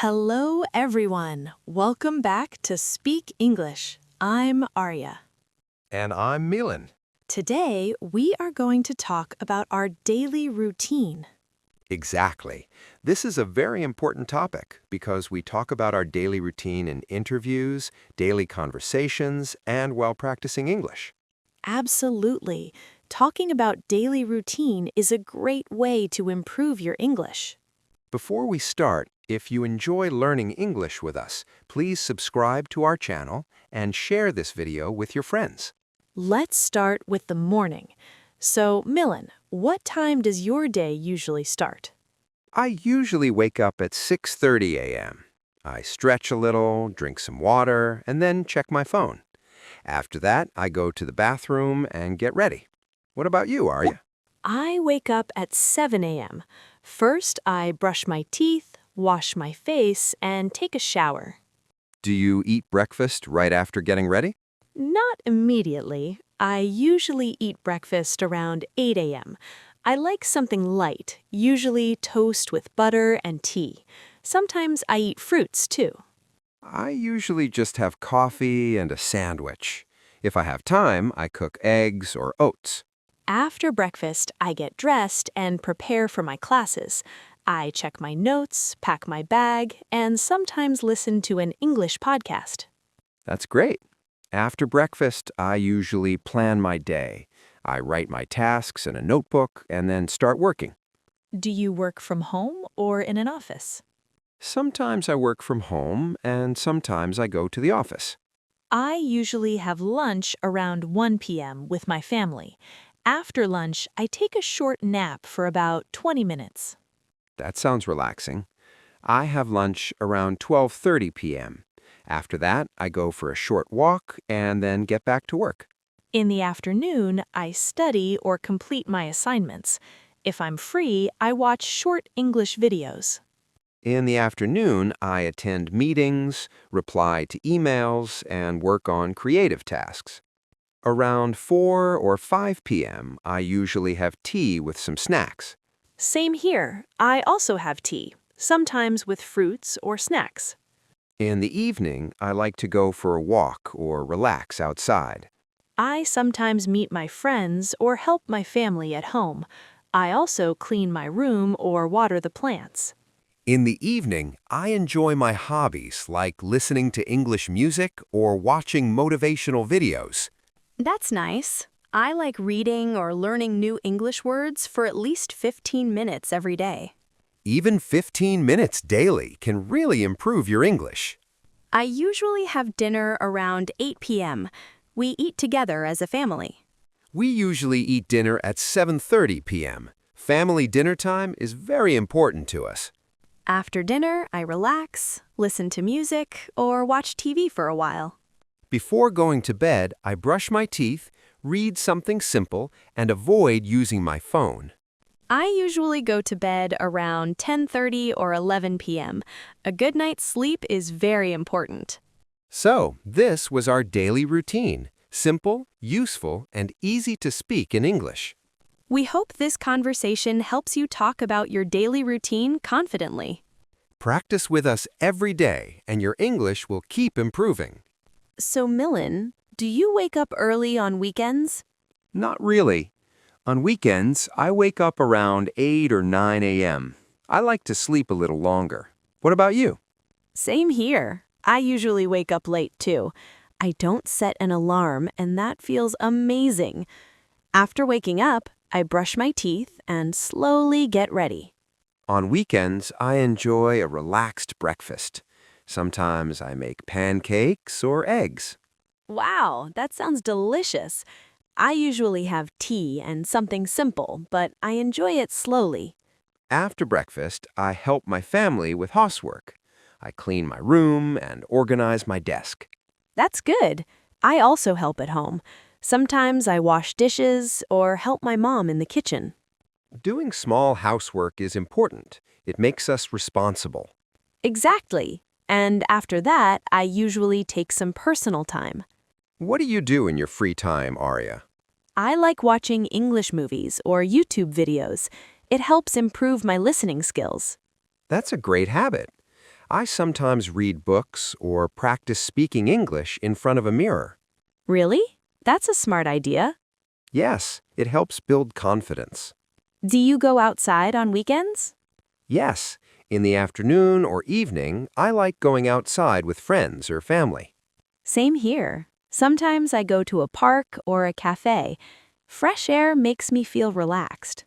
Hello, everyone. Welcome back to Speak English. I'm Arya. And I'm Milan. Today, we are going to talk about our daily routine. Exactly. This is a very important topic because we talk about our daily routine in interviews, daily conversations, and while practicing English. Absolutely. Talking about daily routine is a great way to improve your English. Before we start, if you enjoy learning English with us, please subscribe to our channel and share this video with your friends. Let's start with the morning. So, Milan, what time does your day usually start? I usually wake up at 6:30 a.m. I stretch a little, drink some water, and then check my phone. After that, I go to the bathroom and get ready. What about you, Arya? I wake up at 7 a.m. First, I brush my teeth, wash my face, and take a shower. Do you eat breakfast right after getting ready? Not immediately. I usually eat breakfast around 8 a.m. I like something light, usually toast with butter and tea. Sometimes I eat fruits too. I usually just have coffee and a sandwich. If I have time, I cook eggs or oats. After breakfast, I get dressed and prepare for my classes. I check my notes, pack my bag, and sometimes listen to an English podcast. That's great. After breakfast, I usually plan my day. I write my tasks in a notebook and then start working. Do you work from home or in an office? Sometimes I work from home and sometimes I go to the office. I usually have lunch around 1 p.m. with my family. After lunch, I take a short nap for about 20 minutes. That sounds relaxing. I have lunch around 12:30 p.m. After that, I go for a short walk and then get back to work. In the afternoon, I study or complete my assignments. If I'm free, I watch short English videos. In the afternoon, I attend meetings, reply to emails, and work on creative tasks. Around 4 or 5 p.m., I usually have tea with some snacks. Same here. I also have tea, sometimes with fruits or snacks. In the evening, I like to go for a walk or relax outside. I sometimes meet my friends or help my family at home. I also clean my room or water the plants. In the evening, I enjoy my hobbies like listening to English music or watching motivational videos. That's nice. I like reading or learning new English words for at least 15 minutes every day. Even 15 minutes daily can really improve your English. I usually have dinner around 8 p.m. We eat together as a family. We usually eat dinner at 7:30 p.m. Family dinner time is very important to us. After dinner, I relax, listen to music, or watch TV for a while. Before going to bed, I brush my teeth, read something simple, and avoid using my phone. I usually go to bed around 10:30 or 11 p.m. A good night's sleep is very important. So, this was our daily routine. Simple, useful, and easy to speak in English. We hope this conversation helps you talk about your daily routine confidently. Practice with us every day, and your English will keep improving. So, Milan, do you wake up early on weekends? Not really. On weekends, I wake up around 8 or 9 a.m. I like to sleep a little longer. What about you? Same here. I usually wake up late too. I don't set an alarm, and that feels amazing. After waking up, I brush my teeth and slowly get ready. On weekends, I enjoy a relaxed breakfast. Sometimes I make pancakes or eggs. Wow, that sounds delicious. I usually have tea and something simple, but I enjoy it slowly. After breakfast, I help my family with housework. I clean my room and organize my desk. That's good. I also help at home. Sometimes I wash dishes or help my mom in the kitchen. Doing small housework is important. It makes us responsible. Exactly. And after that, I usually take some personal time. What do you do in your free time, Arya? I like watching English movies or YouTube videos. It helps improve my listening skills. That's a great habit. I sometimes read books or practice speaking English in front of a mirror. Really? That's a smart idea. Yes, it helps build confidence. Do you go outside on weekends? Yes, in the afternoon or evening, I like going outside with friends or family. Same here. Sometimes I go to a park or a cafe. Fresh air makes me feel relaxed.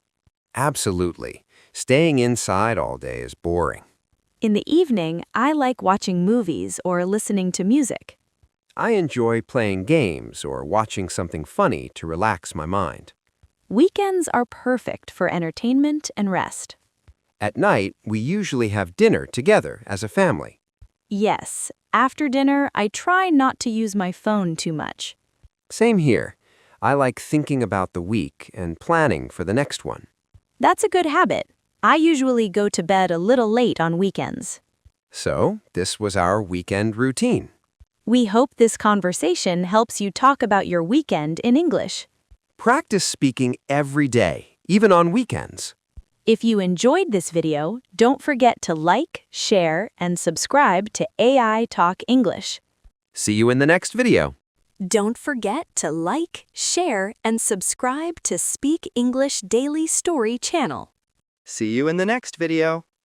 Absolutely. Staying inside all day is boring. In the evening, I like watching movies or listening to music. I enjoy playing games or watching something funny to relax my mind. Weekends are perfect for entertainment and rest. At night, we usually have dinner together as a family. Yes, after dinner, I try not to use my phone too much. Same here. I like thinking about the week and planning for the next one. That's a good habit. I usually go to bed a little late on weekends. So, this was our weekend routine. We hope this conversation helps you talk about your weekend in English. Practice speaking every day, even on weekends. If you enjoyed this video, don't forget to like, share, and subscribe to AI Talk English. See you in the next video. Don't forget to like, share, and subscribe to Speak English Daily Story channel. See you in the next video.